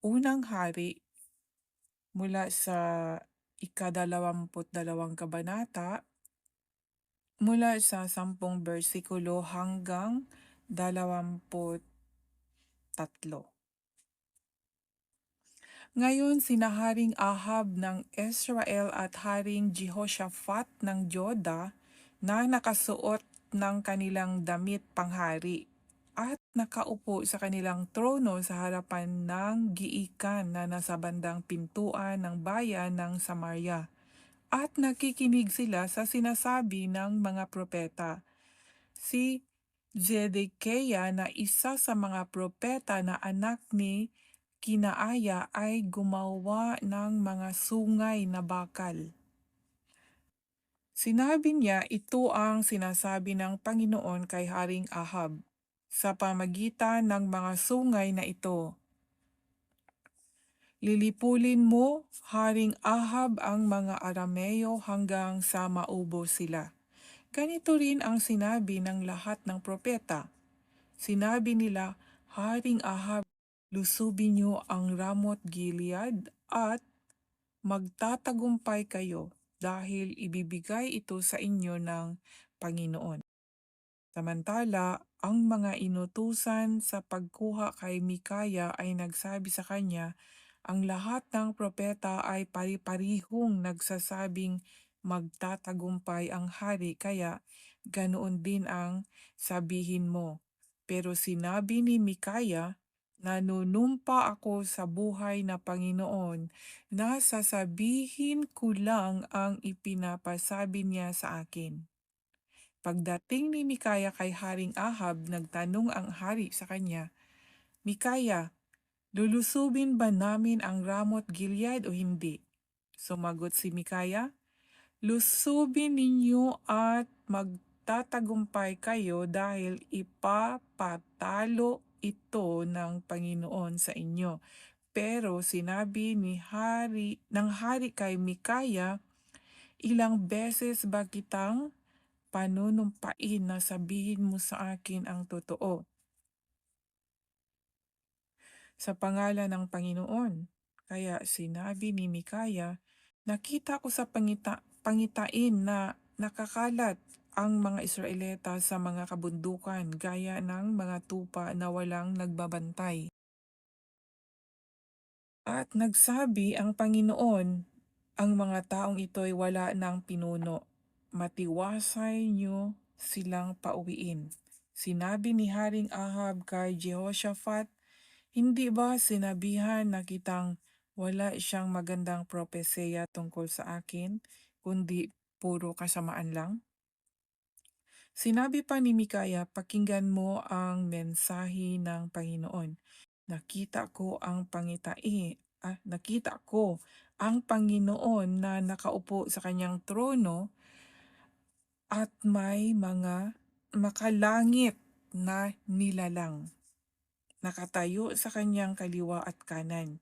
Unang Hari mula sa ika-22 kabanata, mula sa 10 bersikulo hanggang 23. Ngayon sina Haring Ahab ng Israel at Haring Jehoshaphat ng Joda na nakasuot ng kanilang damit panghari at nakaupo sa kanilang trono sa harapan ng giikan na nasa bandang pintuan ng bayan ng Samaria. At nakikinig sila sa sinasabi ng mga propeta. Si Zedekiah na isa sa mga propeta na anak ni Kinaaya ay gumawa ng mga sungay na bakal. Sinabi niya ito ang sinasabi ng Panginoon kay Haring Ahab. Sa pamagitan ng mga sungay na ito, lilipulin mo, Haring Ahab, ang mga Arameo hanggang sa maubos sila. Ganito rin ang sinabi ng lahat ng propeta. Sinabi nila, Haring Ahab, lusubin niyo ang Ramot Gilead at magtatagumpay kayo dahil ibibigay ito sa inyo ng Panginoon. Samantala, ang mga inutusan sa pagkuha kay Mikaya ay nagsabi sa kanya, ang lahat ng propeta ay pari-parihong nagsasabing magtatagumpay ang hari kaya ganoon din ang sabihin mo. Pero sinabi ni Mikaya, nanunumpa ako sa buhay na Panginoon na sasabihin ko lang ang ipinapasabi niya sa akin. Pagdating ni Mikaya kay Haring Ahab, nagtanong ang hari sa kanya, Mikaya, lulusubin ba namin ang Ramot Gilead o hindi? Sumagot si Mikaya, lusubin ninyo at magtatagumpay kayo dahil ipapatalo ito ng Panginoon sa inyo. Pero sinabi ng hari kay Mikaya, ilang beses ba kitang panunumpain na sabihin mo sa akin ang totoo sa pangalan ng Panginoon? Kaya sinabi ni Mikaya, nakita ko sa pangitain na nakakalat ang mga Israelita sa mga kabundukan gaya ng mga tupa na walang nagbabantay. At nagsabi ang Panginoon, ang mga taong ito'y wala ng pinuno. Matiwasay niyo silang pauwiin. Sinabi ni Haring Ahab kay Jehoshaphat, hindi ba sinabihan na kitang wala siyang magandang propesya tungkol sa akin, kundi puro kasamaan lang? Sinabi pa ni Mikaya, pakinggan mo ang mensahe ng Panginoon. Nakita ko ang Panginoon na nakaupo sa kanyang trono at may mga makalangit na nilalang nakatayo sa kanyang kaliwa at kanan.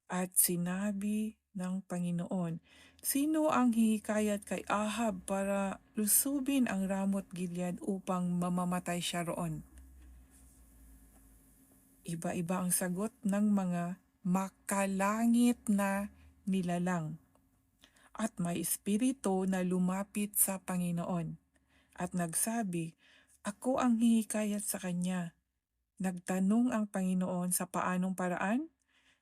At sinabi ng Panginoon, sino ang hihikayat kay Ahab para lusubin ang Ramot Gilead upang mamamatay siya roon? Iba-iba ang sagot ng mga makalangit na nilalang. At may espiritu na lumapit sa Panginoon at nagsabi, ako ang hihikayat sa kanya. Nagtanong ang Panginoon sa paanong paraan?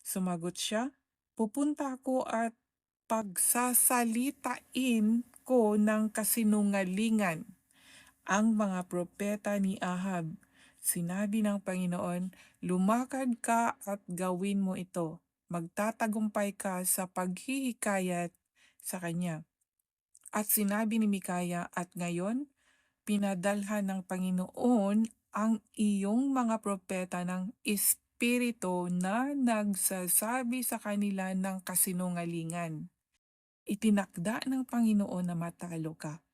Sumagot siya, pupunta ako at pagsasalitain ko ng kasinungalingan ang mga propeta ni Ahab. Sinabi ng Panginoon, lumakad ka at gawin mo ito. Magtatagumpay ka sa paghihikayat sa kanya. At sinabi ni Mikaya, at ngayon, pinadalhan ng Panginoon ang iyong mga propeta ng espiritu na nagsasabi sa kanila ng kasinungalingan. Itinakda ng Panginoon na matalo ka.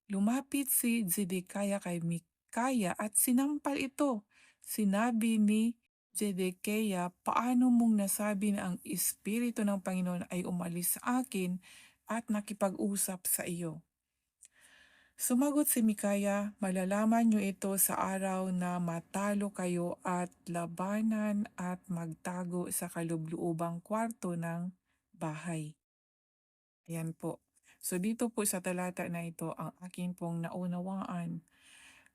Lumapit si Zedekiah kay Mikaya at sinampal ito. Sinabi ni Zedekiah, paano mong nasabi na ang Espiritu ng Panginoon ay umalis sa akin at nakipag-usap sa iyo? Sumagot si Mikaya, malalaman niyo ito sa araw na matalo kayo at labanan at magtago sa kalubluubang kwarto ng bahay. Ayan po. So dito po sa talata na ito, ang akin pong naunawaan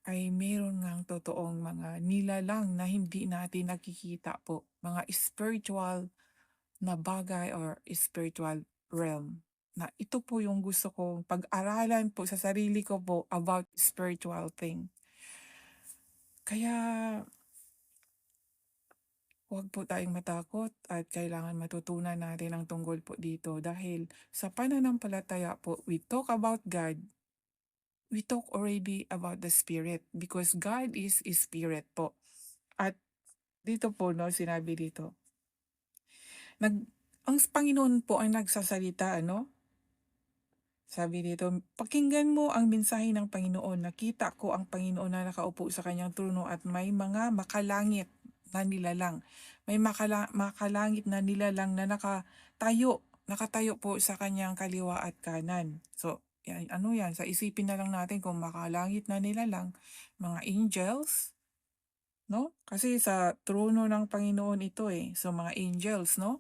ay meron ngang totoong mga nilalang na hindi natin nakikita po. Mga spiritual na bagay or spiritual realm. Na ito po yung gusto kong pag-aralan po sa sarili ko po about spiritual thing. Kaya huwag po tayong matakot at kailangan matutunan natin ang tungkol po dito dahil sa pananampalataya po, we talk about God, we talk already about the Spirit because God is Spirit po. At dito po, no, sinabi dito, nag, ang Panginoon po ang nagsasalita, ano? Sabi dito, pakinggan mo ang mensahe ng Panginoon. Nakita ko ang Panginoon na nakaupo sa kanyang trono at may mga makalangit na nilalang. May makalangit na nilalang na nakatayo po sa kanyang kaliwa at kanan. So, yan, ano yan? Sa isipin na lang natin kung makalangit na nilalang, mga angels, no? Kasi sa trono ng Panginoon ito eh. So, mga angels, no?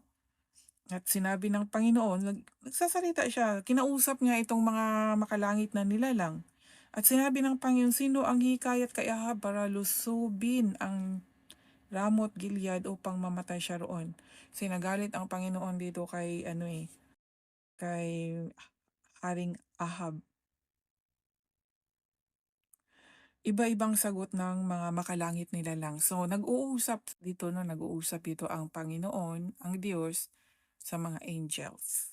At sinabi ng Panginoon, nagsasalita siya, kinausap niya itong mga makalangit na nilalang. At sinabi ng Panginoon, sino ang hikayat kay Ahab para lusubin ang Ramot Gilead upang mamatay siya roon. Sinagalit ang Panginoon dito kay kay Haring Ahab. Iba-ibang sagot ng mga makalangit nilalang. So nag-uusap dito, no, nag-uusap dito ang Panginoon, ang Diyos sa mga angels.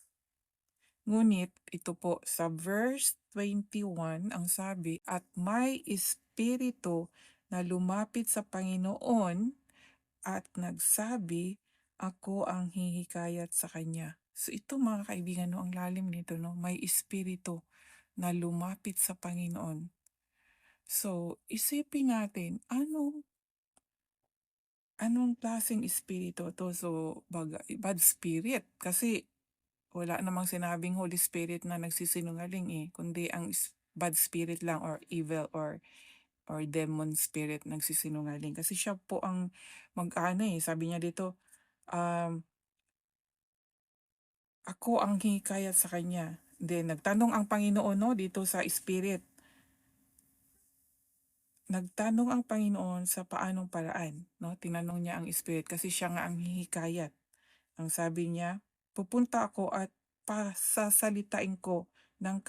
Ngunit ito po sa verse 21 ang sabi, at may espiritu na lumapit sa Panginoon at nagsabi, ako ang hihikayat sa kanya. So ito mga kaibigan, no, ang lalim nito, no? May espiritu na lumapit sa Panginoon. So isipin natin, anong klaseng espiritu to? So bad spirit kasi wala namang sinabing Holy Spirit na nagsisinungaling eh, kundi ang bad spirit lang or evil or demon spirit nagsisinungaling. Kasi siya po ang mag-ano eh, sabi niya dito, um, ako ang hikayat sa kanya. Then nagtanong ang Panginoon, no, dito sa spirit. Nagtanong ang Panginoon sa paanong paraan, no? Tinanong niya ang spirit kasi siya nga ang hihikayat. Ang sabi niya, pupunta ako at pasasalitain ko ng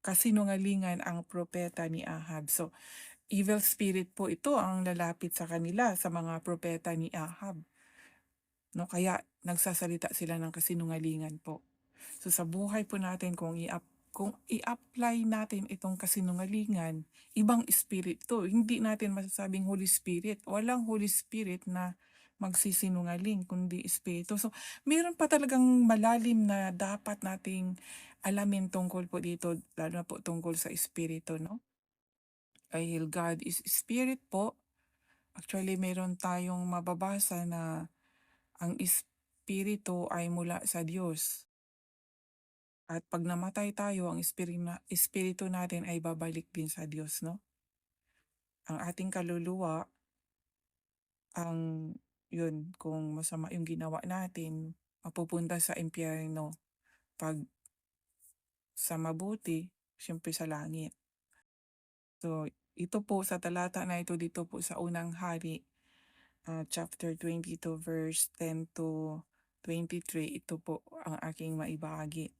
kasinungalingan ang propeta ni Ahab. So, evil spirit po ito ang lalapit sa kanila, sa mga propeta ni Ahab. No? Kaya nagsasalita sila ng kasinungalingan po. So sa buhay po natin, kung i-apply natin itong kasinungalingan, ibang spirit to. Hindi natin masasabing Holy Spirit. Walang Holy Spirit na magsisinungaling, kundi espiritu. So, meron pa talagang malalim na dapat nating alamin tungkol po dito, lalo na po tungkol sa espiritu, no? Dahil God is spirit po. Actually, meron tayong mababasa na ang espiritu ay mula sa Diyos. At pag namatay tayo, ang espiritu natin ay babalik din sa Diyos, no? Ang ating kaluluwa, ang yun, kung masama yung ginawa natin, mapupunta sa impyerno. Pag sa mabuti, siyempre sa langit. So, ito po sa talata na ito dito po sa unang hari, chapter 22 verse 10 to 23, ito po ang aking maibahagi.